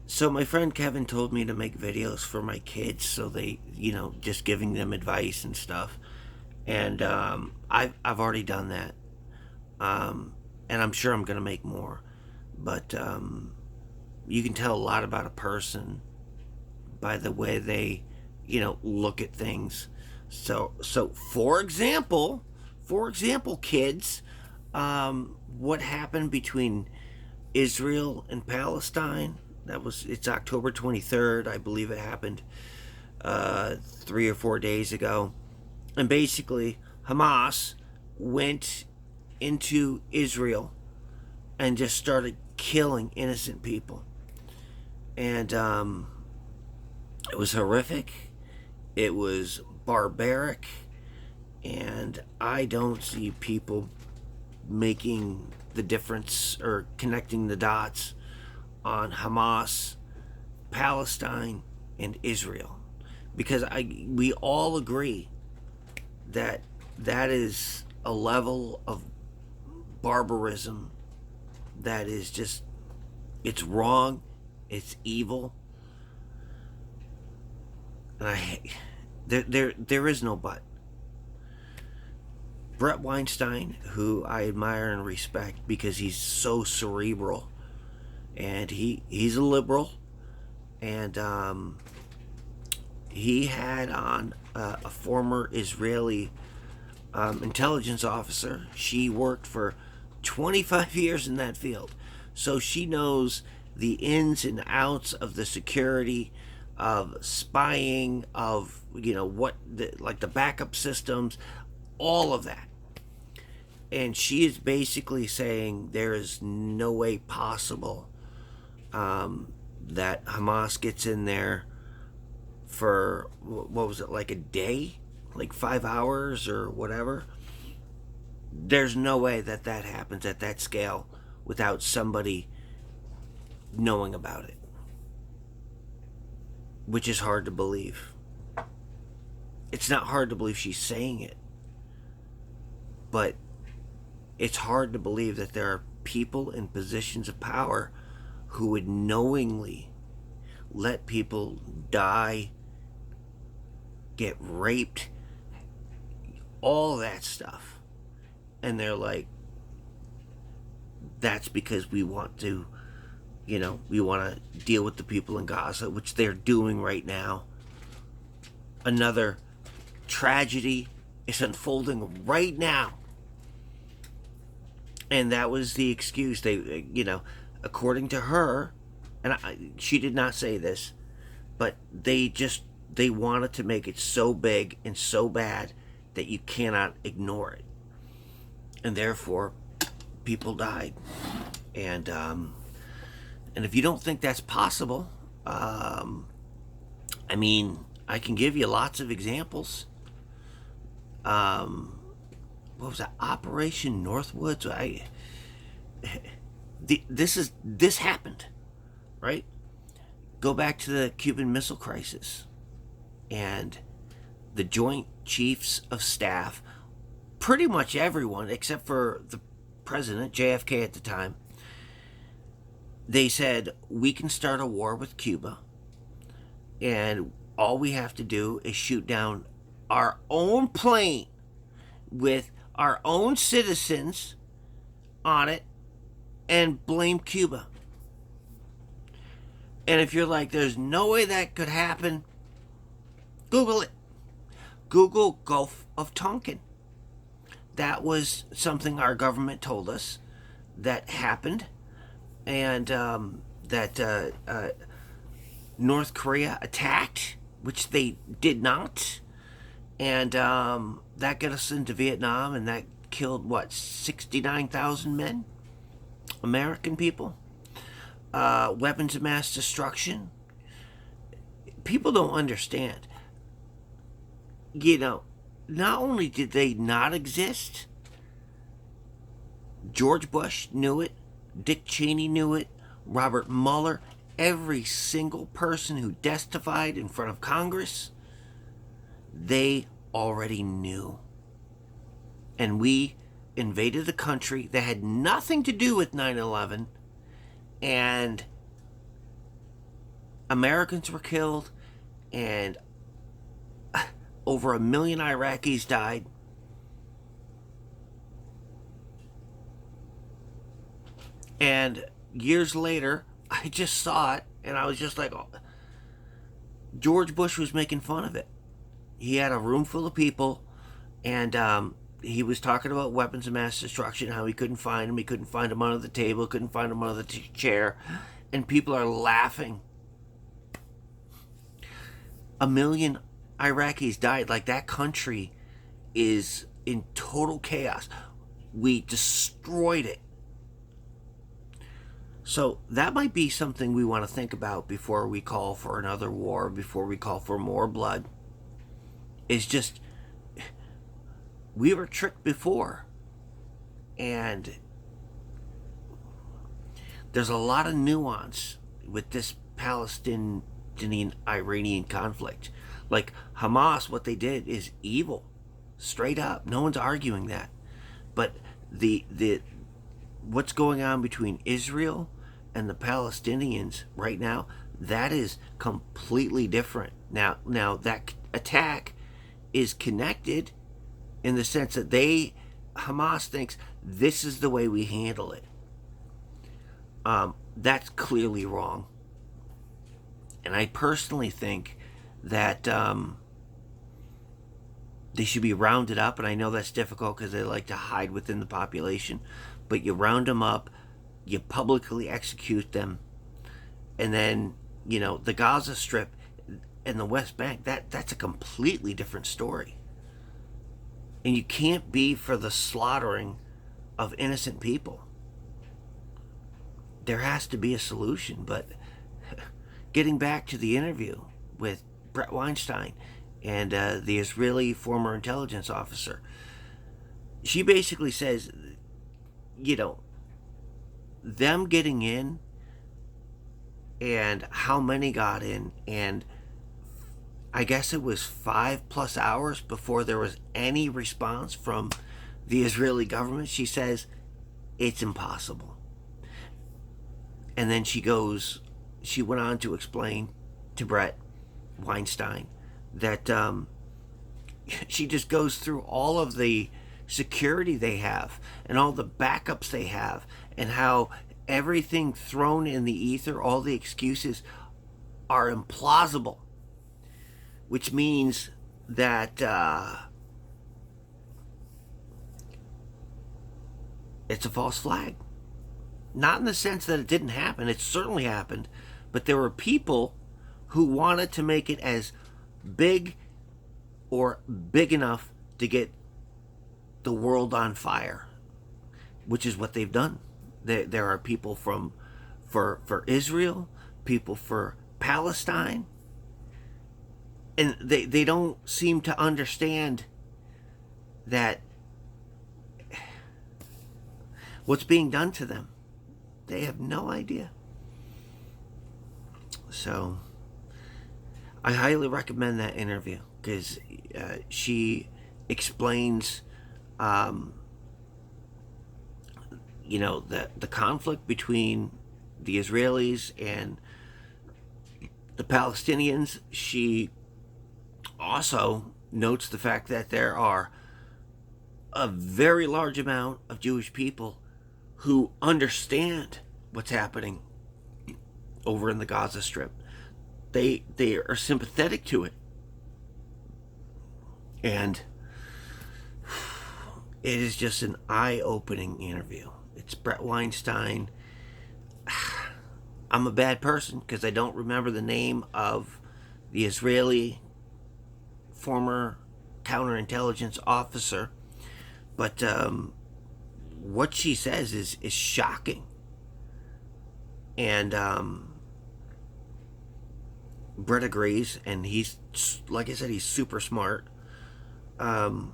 So my friend Kevin told me to make videos for my kids, so they, just giving them advice and stuff. And I've already done that, um, and I'm sure I'm gonna make more. But you can tell a lot about a person by the way they, look at things. So for example, kids, what happened between Israel and Palestine? It's October 23rd, I believe it happened 3 or 4 days ago, and basically Hamas went into Israel and just started killing innocent people, and it was horrific. It was barbaric, and I don't see people making the difference or connecting the dots on Hamas, Palestine, and Israel, because we all agree that that is a level of barbarism that is just, it's wrong, it's evil, and there is no but. Brett Weinstein, who I admire and respect because he's so cerebral, and he's a liberal, and he had on a former Israeli intelligence officer. She worked for 25 years in that field, so she knows the ins and outs of the security, of spying, of like the backup systems, all of that. And she is basically saying there is no way possible that Hamas gets in there for, what was it, like a day, like 5 hours or whatever. There's no way that that happens at that scale without somebody knowing about it, which is hard to believe. It's not hard to believe she's saying it, but it's hard to believe that there are people in positions of power who would knowingly let people die, get raped, all that stuff. And they're like, that's because we want to, we want to deal with the people in Gaza, which they're doing right now. Another tragedy is unfolding right now. And that was the excuse. They, according to her, and she did not say this, but they wanted to make it so big and so bad that you cannot ignore it, and therefore people died. And if you don't think that's possible, I mean, I can give you lots of examples. What was that? Operation Northwoods. This happened, right? Go back to the Cuban Missile Crisis, and the Joint Chiefs of Staff, pretty much everyone except for the president, JFK at the time, they said, we can start a war with Cuba, and all we have to do is shoot down our own plane with our own citizens on it and blame Cuba. And if you're like, there's no way that could happen, Google it. Google Gulf of Tonkin. That was something our government told us that happened, and that North Korea attacked, which they did not, and that got us into Vietnam, and that killed, what, 69,000 men, American people. Weapons of mass destruction. People don't understand. Not only did they not exist, George Bush knew it, Dick Cheney knew it, Robert Mueller, every single person who testified in front of Congress, they already knew. And we invaded the country that had nothing to do with 9/11, and Americans were killed, and over 1 million Iraqis died. And years later, I just saw it, and I was just like, oh, George Bush was making fun of it. He had a room full of people, and he was talking about weapons of mass destruction, how he couldn't find them. He couldn't find them under the table, couldn't find them under the chair. And people are laughing. 1 million Iraqis died. Like, that country is in total chaos. We destroyed it. So that might be something we want to think about before we call for another war, before we call for more blood. Is just, we were tricked before. And there's a lot of nuance with this Palestinian-Iranian conflict. Like, Hamas, what they did is evil. Straight up. No one's arguing that. But the what's going on between Israel and the Palestinians right now, that is completely different. Now that attack is connected in the sense that Hamas thinks this is the way we handle it. That's clearly wrong. And I personally think that they should be rounded up, and I know that's difficult because they like to hide within the population, but you round them up, you publicly execute them, and then, the Gaza Strip and the West Bank, that's a completely different story. And you can't be for the slaughtering of innocent people. There has to be a solution. But getting back to the interview with Brett Weinstein and the Israeli former intelligence officer, she basically says, them getting in and how many got in, and I guess it was 5+ hours before there was any response from the Israeli government. She says it's impossible. And then she went on to explain to Brett Weinstein that she just goes through all of the security they have and all the backups they have, and how everything thrown in the ether, all the excuses, are implausible, which means that it's a false flag. Not in the sense that it didn't happen. It certainly happened. But there were people who wanted to make it as big or big enough to get the world on fire, which is what they've done. There are people for Israel, people for Palestine, and they don't seem to understand that what's being done to them. They have no idea. So I highly recommend that interview because she explains the conflict between the Israelis and the Palestinians. She also notes the fact that there are a very large amount of Jewish people who understand what's happening over in the Gaza Strip. They are sympathetic to it. And it is just an eye-opening interview. It's Brett Weinstein. I'm a bad person because I don't remember the name of the Israeli former counterintelligence officer. But what she says is shocking. And Brett agrees, and he's, like I said, he's super smart. And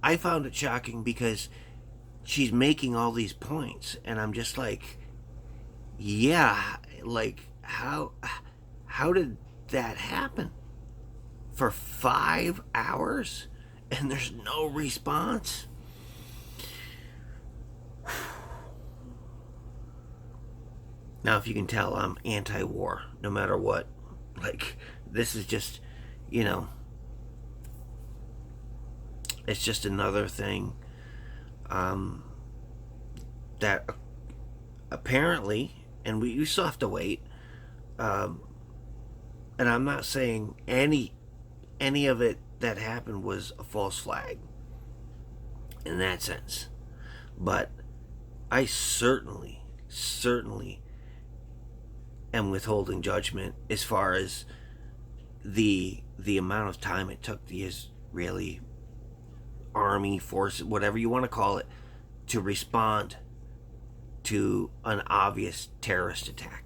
I found it shocking because she's making all these points, and I'm just like, yeah, like, how did that happen? For 5 hours and there's no response? Now, if you can tell, I'm anti-war, no matter what. Like, this is just, you know, it's just another thing um, that apparently, and we still have to wait. Um, and I'm not saying any of it that happened was a false flag in that sense, but I certainly am withholding judgment as far as the amount of time it took the Israeli army force, whatever you want to call it, to respond to an obvious terrorist attack.